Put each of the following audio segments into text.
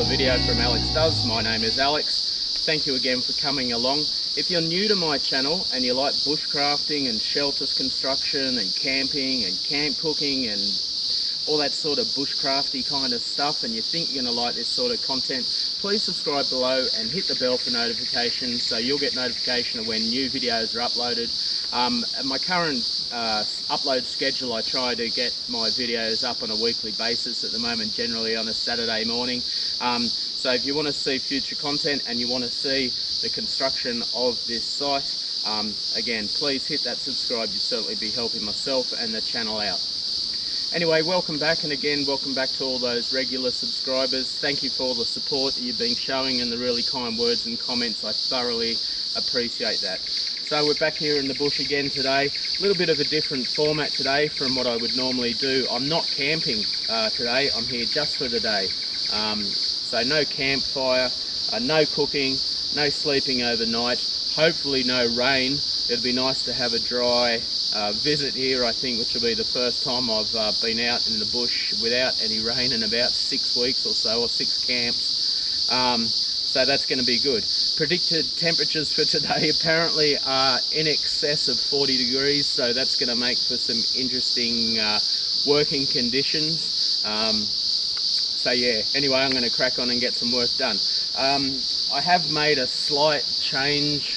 video from Alex Does. My name is Alex. Thank you again for coming along. If you're new to my channel and you like bushcrafting and shelters construction and camping and camp cooking and all that sort of bushcrafty kind of stuff, and you think you're going to like this sort of content, please subscribe below and hit the bell for notifications so you'll get notification of when new videos are uploaded. At my current upload schedule, I try to get my videos up on a weekly basis at the moment, generally on a Saturday morning. So if you want to see future content and you want to see the construction of this site, again, please hit that subscribe. You'll certainly be helping myself and the channel out. Anyway, welcome back, and again, welcome back to all those regular subscribers. Thank you for all the support that you've been showing and the really kind words and comments. I thoroughly appreciate that. So we're back here in the bush again today. A little bit of a different format today from what I would normally do. I'm not camping today, I'm here just for the day. So no campfire, no cooking, no sleeping overnight, hopefully no rain. It'd be nice to have a dry visit here, I think, which will be the first time I've been out in the bush without any rain in about 6 weeks or so, or 6 camps. So that's going to be good. Predicted temperatures for today apparently are in excess of 40 degrees, so that's going to make for some interesting working conditions. So yeah, anyway, I'm going to crack on and get some work done. I have made a slight change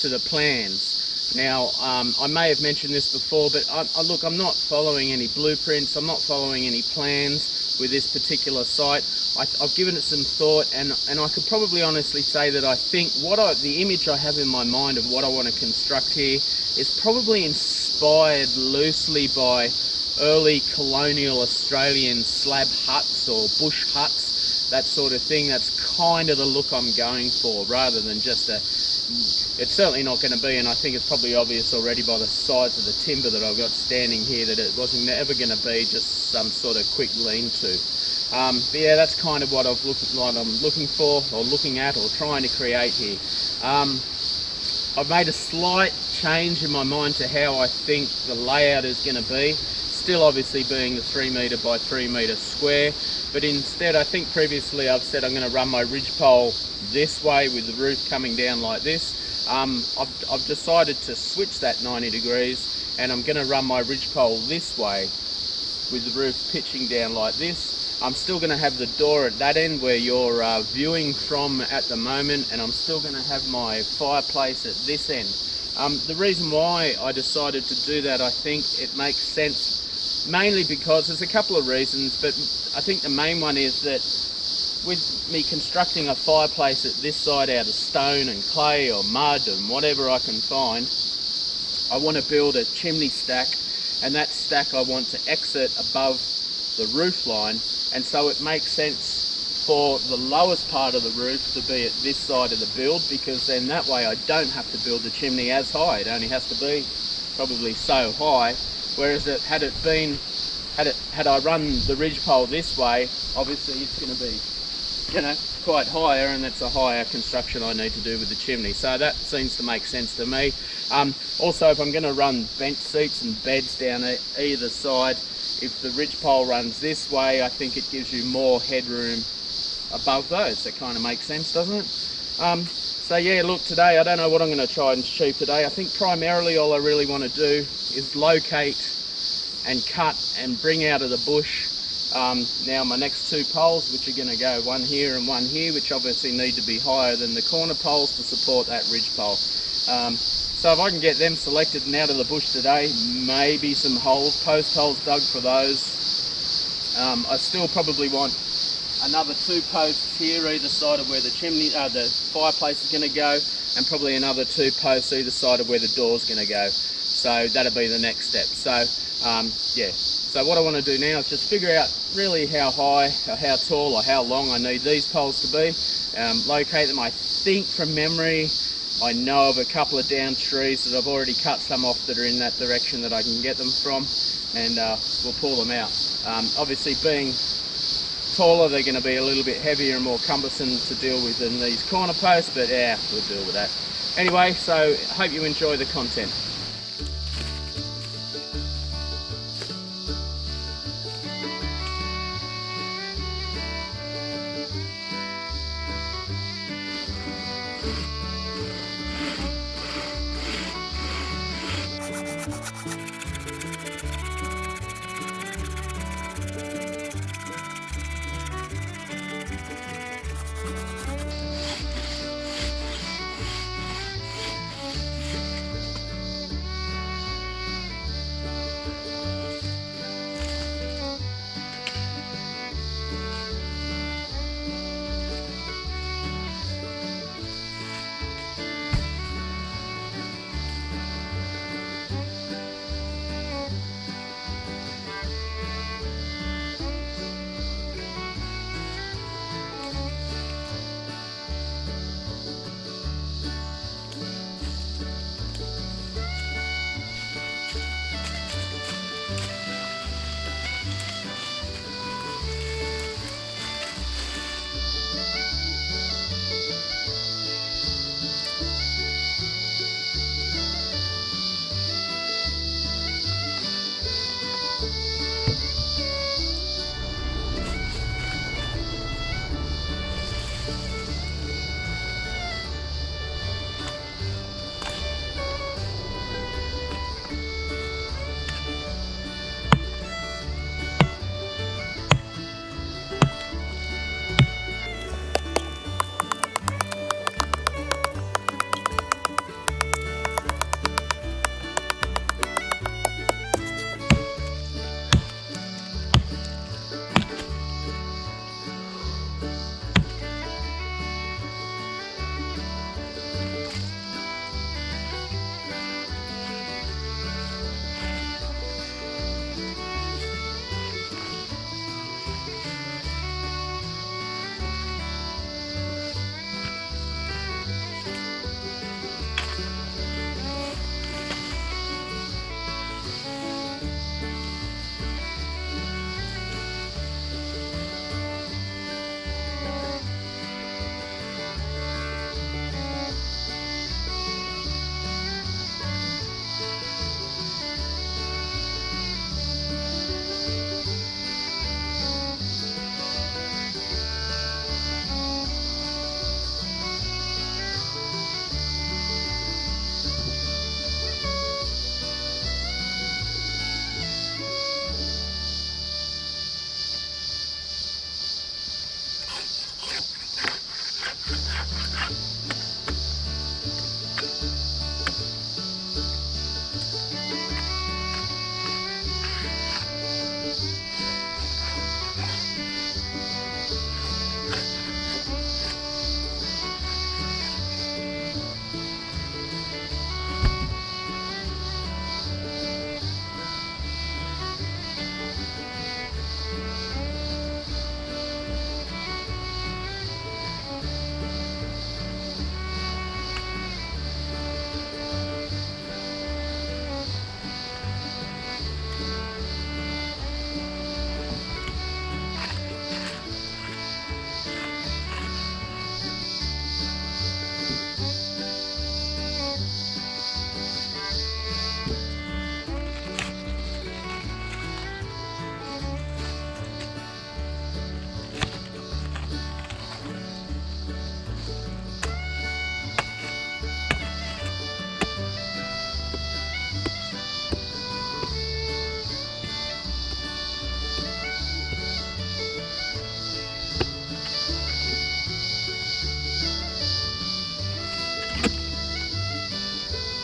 to the plans. Now, I may have mentioned this before, but look, I'm not following any blueprints, I'm not following any plans with this particular site. I've given it some thought, and I could probably honestly say that I think the image I have in my mind of what I want to construct here is probably inspired loosely by early colonial Australian slab huts or bush huts, that sort of thing. That's kind of the look I'm going for, rather than just it's certainly not going to be, and I think it's probably obvious already by the size of the timber that I've got standing here, that it wasn't never going to be just some sort of quick lean-to. But yeah, that's kind of what I'm looking for, or looking at, or trying to create here. I've made a slight change in my mind to how I think the layout is going to be, still obviously being the 3 metre by 3 metre square, but instead, I think previously I've said I'm going to run my ridgepole this way with the roof coming down like this. I've decided to switch that 90 degrees, and I'm going to run my ridgepole this way with the roof pitching down like this. I'm still going to have the door at that end where you're viewing from at the moment, and I'm still going to have my fireplace at this end. The reason why I decided to do that, I think it makes sense, mainly because there's a couple of reasons, but I think the main one is that with me constructing a fireplace at this side out of stone and clay or mud and whatever I can find, I want to build a chimney stack, and that stack I want to exit above the roof line, and so it makes sense for the lowest part of the roof to be at this side of the build, because then that way I don't have to build the chimney as high. It only has to be probably so high, whereas had I run the ridgepole this way, obviously it's going to be, you know, quite higher, and that's a higher construction I need to do with the chimney. So that seems to make sense to me. Also, if I'm going to run bench seats and beds down either side, if the ridgepole runs this way, I think it gives you more headroom above those. That kind of makes sense, doesn't it? So yeah, look, today I don't know what I'm going to try and achieve today. I think primarily all I really want to do is locate and cut and bring out of the bush now my next 2 poles, which are going to go one here and one here, which obviously need to be higher than the corner poles to support that ridge pole. So if I can get them selected and out of the bush today, maybe some holes, post holes dug for those. I still probably want another 2 posts here either side of where the chimney, the fireplace is going to go, and probably another 2 posts either side of where the door's going to go. So that'll be the next step. So yeah. So what I want to do now is just figure out really how high, or how tall, or how long I need these poles to be. Locate them. I think from memory, I know of a couple of down trees that I've already cut some off that are in that direction that I can get them from, and we'll pull them out. Obviously, being taller, they're going to be a little bit heavier and more cumbersome to deal with than these corner posts, but yeah, we'll deal with that. Anyway, so hope you enjoy the content.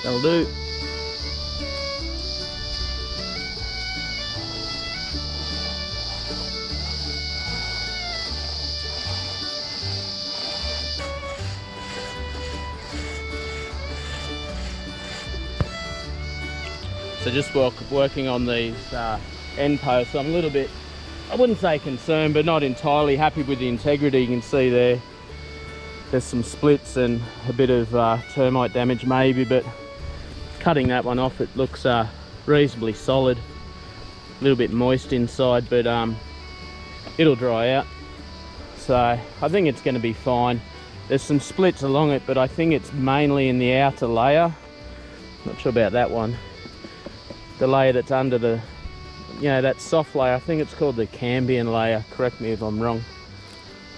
That'll do. So just working on these end posts. I'm a little bit, I wouldn't say concerned, but not entirely happy with the integrity. You can see there's some splits and a bit of termite damage maybe, but cutting that one off, it looks reasonably solid. A little bit moist inside, but it'll dry out. So I think it's going to be fine. There's some splits along it, but I think it's mainly in the outer layer. Not sure about that one. The layer that's under the, you know, that soft layer. I think it's called the cambium layer. Correct me if I'm wrong.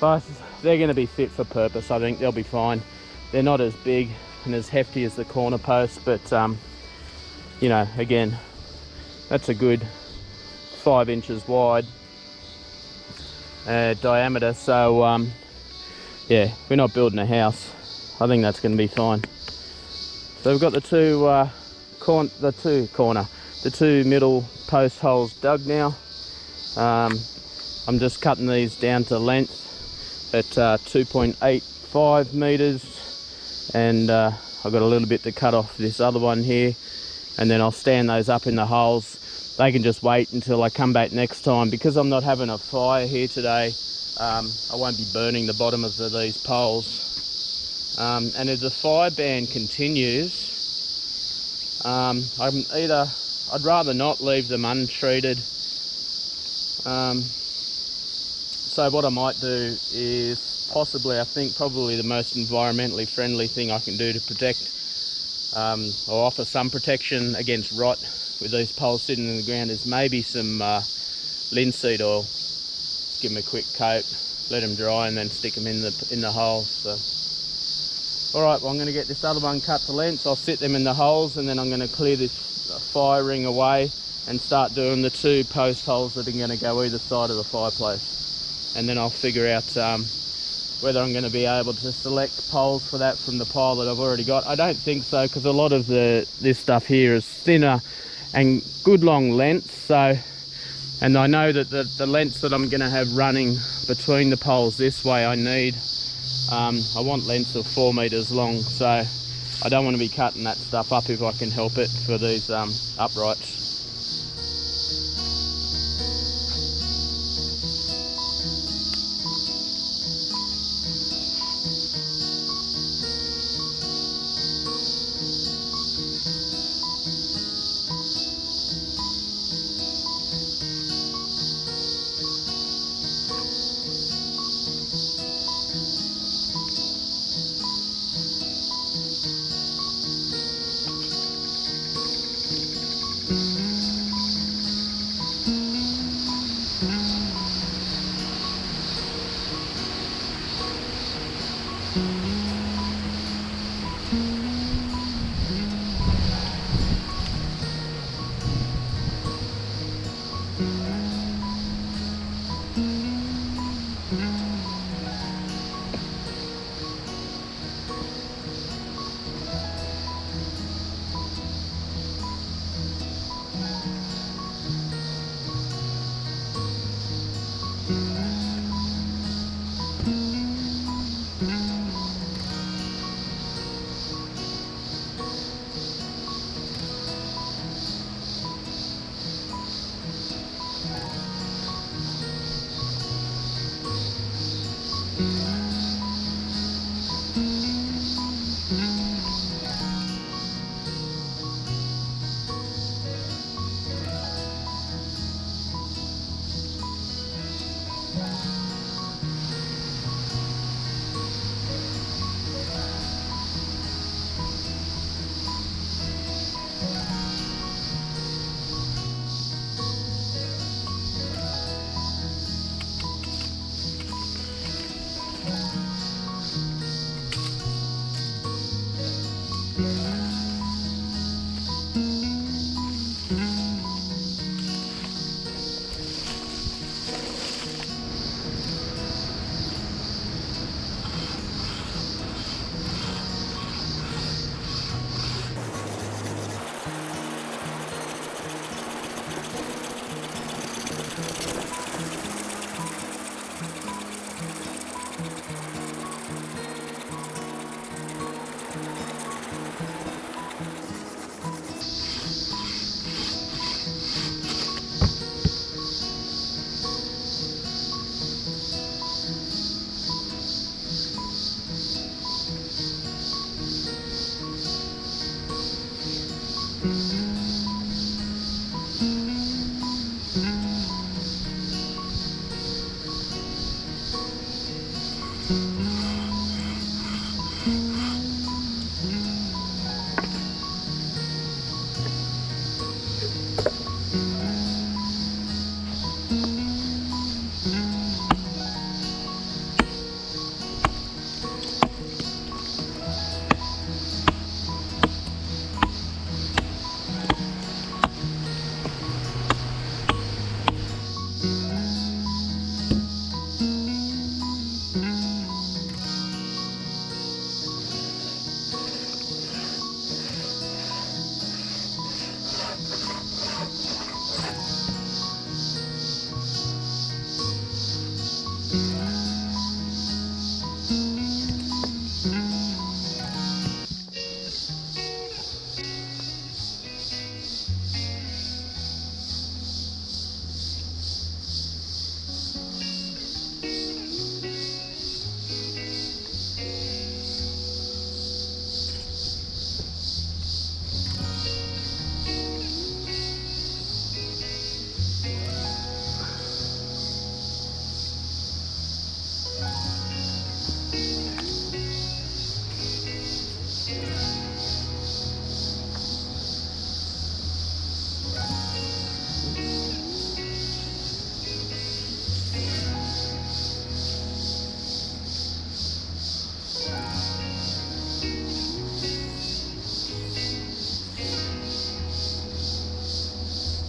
But they're going to be fit for purpose. I think they'll be fine. They're not as big and as hefty as the corner posts, but you know, again, that's a good 5 inches wide diameter. So yeah, we're not building a house. I think that's going to be fine. So we've got the two middle post holes dug now. I'm just cutting these down to length at 2.85 meters, and I've got a little bit to cut off this other one here, and then I'll stand those up in the holes. They can just wait until I come back next time. Because I'm not having a fire here today, I won't be burning the bottom of these poles. And as the fire ban continues, I'd rather not leave them untreated. So what I might do is possibly, I think probably the most environmentally friendly thing I can do to protect or offer some protection against rot with these poles sitting in the ground is maybe some linseed oil. Just give them a quick coat, let them dry, and then stick them in the holes. So, all right, well, I'm going to get this other one cut to length. I'll sit them in the holes, and then I'm going to clear this fire ring away and start doing the 2 post holes that are going to go either side of the fireplace. And then I'll figure out whether I'm going to be able to select poles for that from the pile that I've already got. I don't think so, because a lot of this stuff here is thinner and good long lengths. So, and I know that the lengths that I'm going to have running between the poles this way, I want lengths of 4 meters long. So I don't want to be cutting that stuff up if I can help it for these uprights.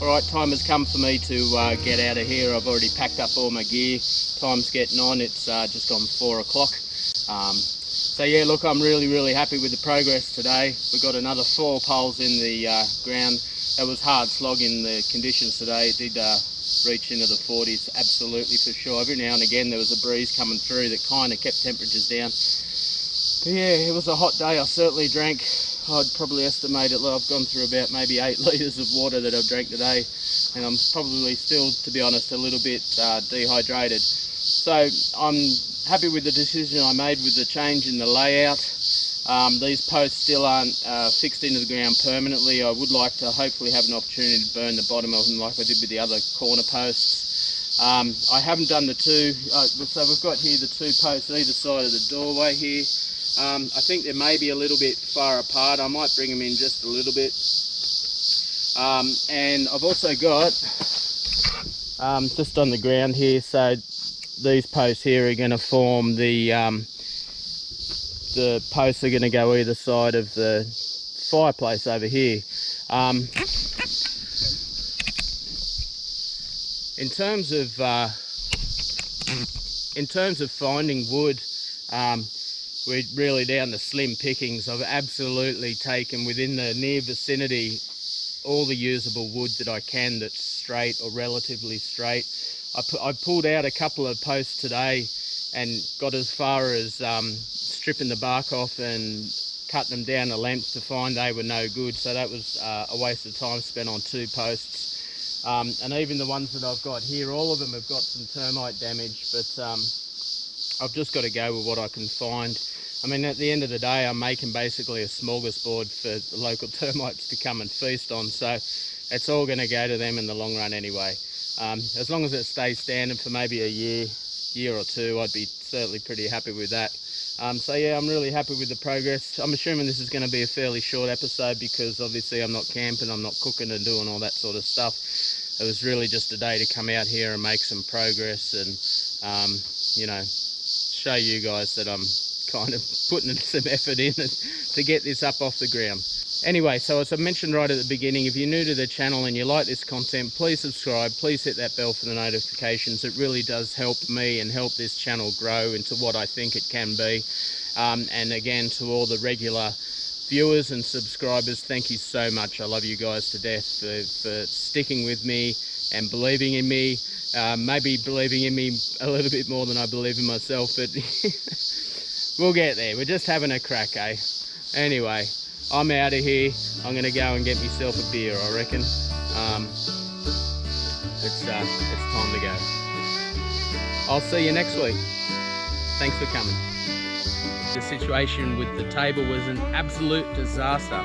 Alright, time has come for me to get out of here. I've already packed up all my gear. Time's getting on, it's just gone 4 o'clock. So yeah, look, I'm really happy with the progress today. We've got another 4 poles in the ground. It was hard slogging the conditions today. It did reach into the 40s, absolutely for sure. Every now and again there was a breeze coming through that kind of kept temperatures down. But yeah, it was a hot day. I certainly drank, I'd probably estimate it, I've gone through about maybe 8 litres of water that I've drank today, and I'm probably still, to be honest, a little bit dehydrated. So I'm happy with the decision I made with the change in the layout. These posts still aren't fixed into the ground permanently. I would like to hopefully have an opportunity to burn the bottom of them like I did with the other corner posts. I haven't done the two, so we've got here the 2 posts either side of the doorway here. I think they may be a little bit far apart. I might bring them in just a little bit. And I've also got, just on the ground here, so these posts here are going to form the posts are going to go either side of the fireplace over here. In terms of finding wood, we're really down to slim pickings. I've absolutely taken within the near vicinity all the usable wood that I can that's straight or relatively straight. I pulled out a couple of posts today and got as far as stripping the bark off and cutting them down a length to find they were no good. So that was a waste of time spent on 2 posts. And even the ones that I've got here, all of them have got some termite damage, but I've just got to go with what I can find. I mean, at the end of the day, I'm making basically a smorgasbord for the local termites to come and feast on, so it's all going to go to them in the long run anyway. As long as it stays standard for maybe a year or 2, I'd be certainly pretty happy with that. So yeah, I'm really happy with the progress. I'm assuming this is going to be a fairly short episode because obviously I'm not camping, I'm not cooking and doing all that sort of stuff. It was really just a day to come out here and make some progress and, you know, show you guys that I'm kind of putting some effort in to get this up off the ground. Anyway, so as I mentioned right at the beginning, if you're new to the channel and you like this content, please subscribe, please hit that bell for the notifications. It really does help me and help this channel grow into what I think it can be. And again, to all the regular viewers and subscribers, thank you so much. I love you guys to death for sticking with me and believing in me. Maybe believing in me a little bit more than I believe in myself, but we'll get there. We're just having a crack, eh? Anyway, I'm out of here. I'm going to go and get myself a beer, I reckon. It's time to go. I'll see you next week. Thanks for coming. The situation with the table was an absolute disaster.